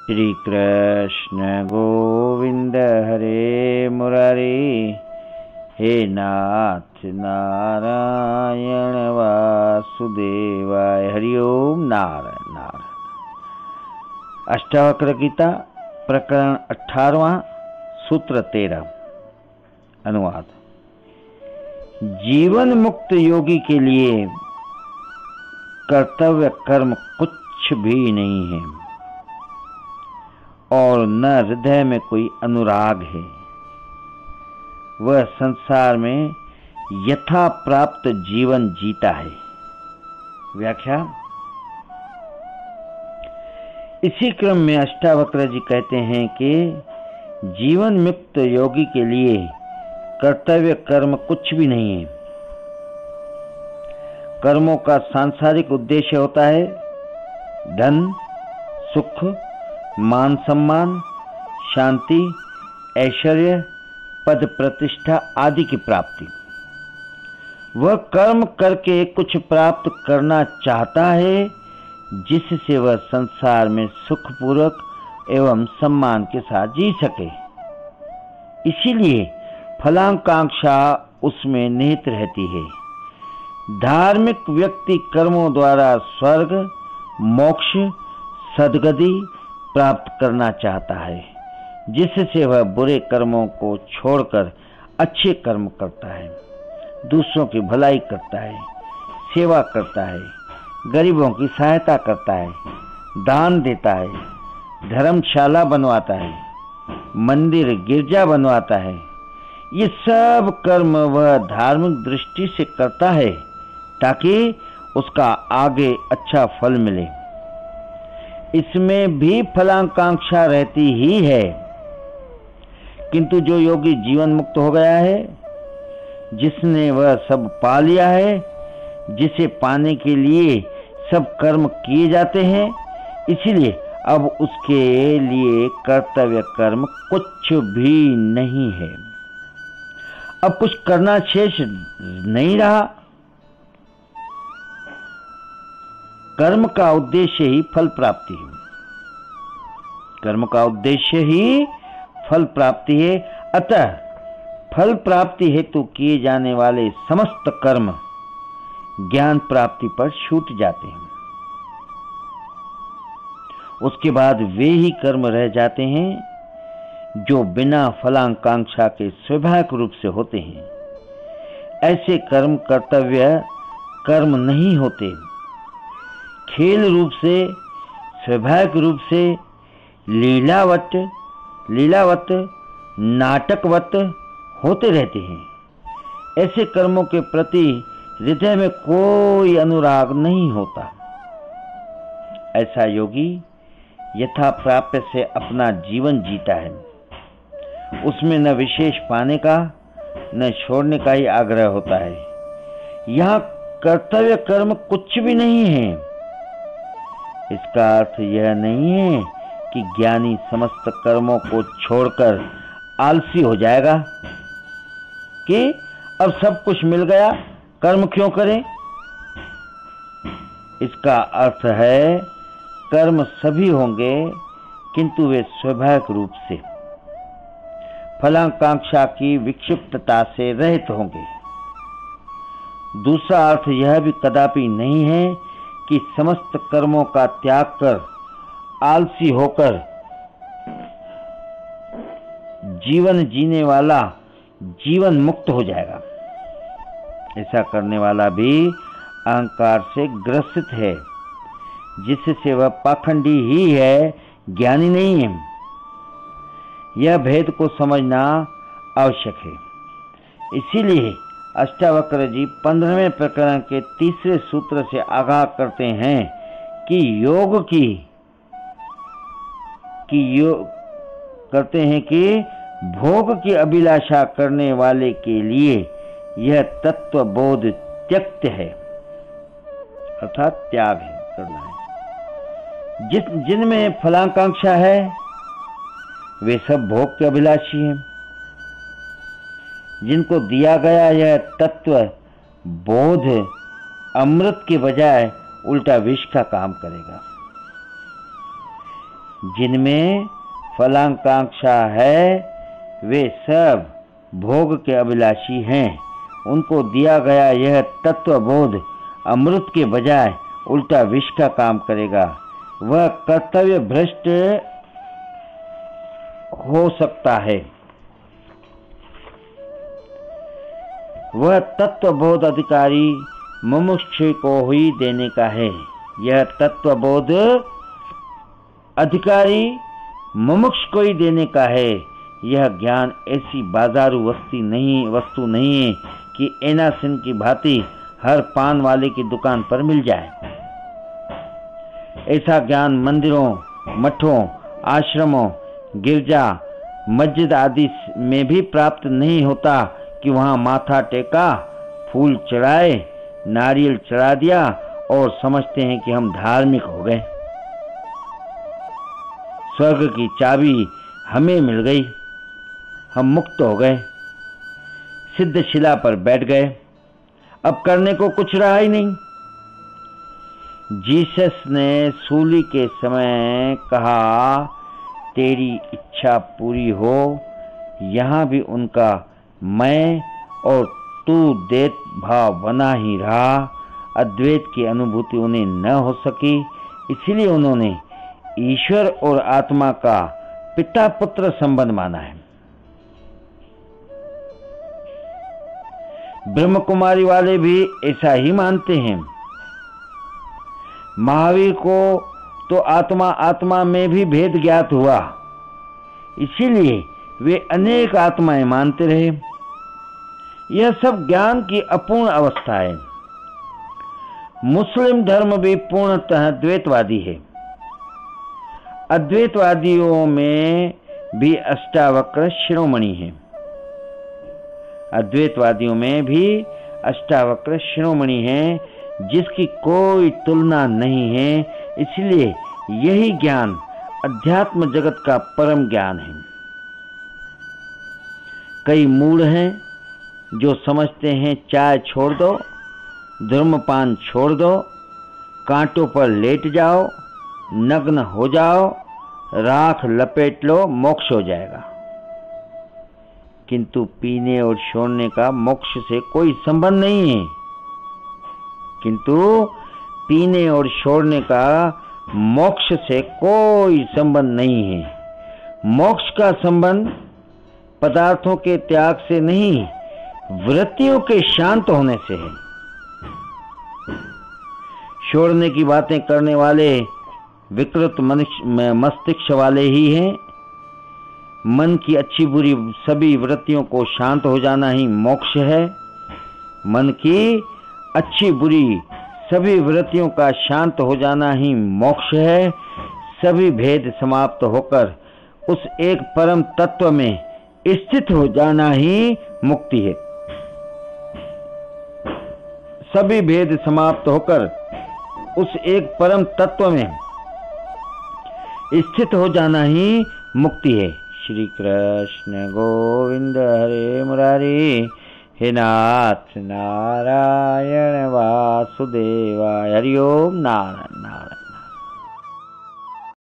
श्री कृष्ण गोविंद हरे मुरारी, हे नाथ नारायण वासुदेवाय। हरिओम नारायण नारायण। अष्टावक्र गीता प्रकरण 18वां, सूत्र 13। अनुवाद। जीवन मुक्त योगी के लिए कर्तव्य कर्म कुछ भी नहीं है और न हृदय में कोई अनुराग है। वह संसार में यथा प्राप्त जीवन जीता है। व्याख्या। इसी क्रम में अष्टावक्र जी कहते हैं कि जीवन मुक्त योगी के लिए कर्तव्य कर्म कुछ भी नहीं है। कर्मों का सांसारिक उद्देश्य होता है धन, सुख, मान सम्मान, शांति, ऐश्वर्य, पद प्रतिष्ठा आदि की प्राप्ति। वह कर्म करके कुछ प्राप्त करना चाहता है जिससे वह संसार में सुखपूर्वक एवं सम्मान के साथ जी सके। इसीलिए फलाकांक्षा उसमें निहित रहती है। धार्मिक व्यक्ति कर्मों द्वारा स्वर्ग, मोक्ष, सद्गति प्राप्त करना चाहता है, जिससे वह बुरे कर्मों को छोड़कर अच्छे कर्म करता है, दूसरों की भलाई करता है, सेवा करता है, गरीबों की सहायता करता है, दान देता है, धर्मशाला बनवाता है, मंदिर गिरजा बनवाता है। ये सब कर्म वह धार्मिक दृष्टि से करता है ताकि उसका आगे अच्छा फल मिले। इसमें भी फलाकांक्षा रहती ही है, किंतु जो योगी जीवन मुक्त हो गया है, जिसने वह सब पा लिया है, जिसे पाने के लिए सब कर्म किए जाते हैं, इसीलिए अब उसके लिए कर्तव्य कर्म कुछ भी नहीं है। अब कुछ करना शेष नहीं रहा। कर्म का उद्देश्य ही फल प्राप्ति है। कर्म का उद्देश्य ही फल प्राप्ति है। अतः फल प्राप्ति हेतु किए जाने वाले समस्त कर्म ज्ञान प्राप्ति पर छूट जाते हैं। उसके बाद वे ही कर्म रह जाते हैं जो बिना फलाकांक्षा के स्वाभाविक रूप से होते हैं। ऐसे कर्म कर्तव्य कर्म नहीं होते, खेल रूप से, स्वाभाविक रूप से, लीलावत, नाटकवत होते रहते हैं। ऐसे कर्मों के प्रति हृदय में कोई अनुराग नहीं होता। ऐसा योगी यथा प्राप्य से अपना जीवन जीता है। उसमें न विशेष पाने का न छोड़ने का ही आग्रह होता है। यहाँ कर्तव्य कर्म कुछ भी नहीं है। इसका अर्थ यह नहीं है कि ज्ञानी समस्त कर्मों को छोड़कर आलसी हो जाएगा कि अब सब कुछ मिल गया, कर्म क्यों करें। इसका अर्थ है कर्म सभी होंगे, किंतु वे स्वाभाविक रूप से फलाकांक्षा की विक्षिप्तता से रहित होंगे। दूसरा अर्थ यह भी कदापि नहीं है कि समस्त कर्मों का त्याग कर आलसी होकर जीवन जीने वाला जीवन मुक्त हो जाएगा। ऐसा करने वाला भी अहंकार से ग्रसित है, जिससे वह पाखंडी ही है, ज्ञानी नहीं है। यह भेद को समझना आवश्यक है। इसीलिए अष्टावक्र जी 15वें प्रकरण के 3रे सूत्र से आगाह करते हैं कि भोग की अभिलाषा करने वाले के लिए यह तत्व बोध त्यक्त है, अर्थात त्याग है, करना है। जिनमें फलाकांक्षा है वे सब भोग के अभिलाषी हैं। जिनको दिया गया यह तत्व बोध अमृत के बजाय उल्टा विष का काम करेगा। जिनमें फलाकांक्षा है वे सब भोग के अभिलाषी हैं। उनको दिया गया यह तत्वबोध अमृत के बजाय उल्टा विष का काम करेगा। वह कर्तव्य भ्रष्ट हो सकता है। वह तत्वबोध अधिकारी मुमुक्षु को ही देने का है। यह तत्वबोध अधिकारी मुमुक्षु को ही देने का है। यह ज्ञान ऐसी बाजारू वस्तु नहीं है कि एनासिन की भांति हर पान वाले की दुकान पर मिल जाए। ऐसा ज्ञान मंदिरों, मठों, आश्रमों, गिरजा, मस्जिद आदि में भी प्राप्त नहीं होता कि वहां माथा टेका, फूल चढ़ाए, नारियल चढ़ा दिया और समझते हैं कि हम धार्मिक हो गए, स्वर्ग की चाबी हमें मिल गई, हम मुक्त हो गए, सिद्ध शिला पर बैठ गए, अब करने को कुछ रहा ही नहीं। जीसस ने सूली के समय कहा, तेरी इच्छा पूरी हो। यहां भी उनका मैं और तू द्वैत भाव बना ही रहा। अद्वैत की अनुभूति उन्हें न हो सकी, इसलिए उन्होंने ईश्वर और आत्मा का पिता पुत्र संबंध माना है। ब्रह्म कुमारी वाले भी ऐसा ही मानते हैं। महावीर को तो आत्मा आत्मा में भी भेद ज्ञात हुआ, इसीलिए वे अनेक आत्माएं मानते रहे। यह सब ज्ञान की अपूर्ण अवस्था है। मुस्लिम धर्म भी पूर्णतः द्वैतवादी है। अद्वैतवादियों में भी अष्टावक्र शिरोमणि है। अद्वैतवादियों में भी अष्टावक्र शिरोमणि है, जिसकी कोई तुलना नहीं है। इसलिए यही ज्ञान अध्यात्म जगत का परम ज्ञान है। कई मूढ़ हैं जो समझते हैं चाय छोड़ दो, धूम्रपान छोड़ दो, कांटों पर लेट जाओ, नग्न हो जाओ, राख लपेट लो, मोक्ष हो जाएगा। किंतु पीने और छोड़ने का मोक्ष से कोई संबंध नहीं है। किंतु पीने और छोड़ने का मोक्ष से कोई संबंध नहीं है। मोक्ष का संबंध पदार्थों के त्याग से नहीं, वृत्तियों के शांत होने से है। छोड़ने की बातें करने वाले विकृत मस्तिष्क वाले ही हैं। मन की अच्छी बुरी सभी वृत्तियों को शांत हो जाना ही मोक्ष है। मन की अच्छी बुरी सभी वृत्तियों का शांत हो जाना ही मोक्ष है। सभी भेद समाप्त होकर उस एक परम तत्व में स्थित हो जाना ही मुक्ति है। सभी भेद समाप्त होकर उस एक परम तत्व में स्थित हो जाना ही मुक्ति है। श्री कृष्ण गोविंद हरे मुरारी, हे नाथ नारायण वासुदेवाय, हरि ओम नारायण नारायण।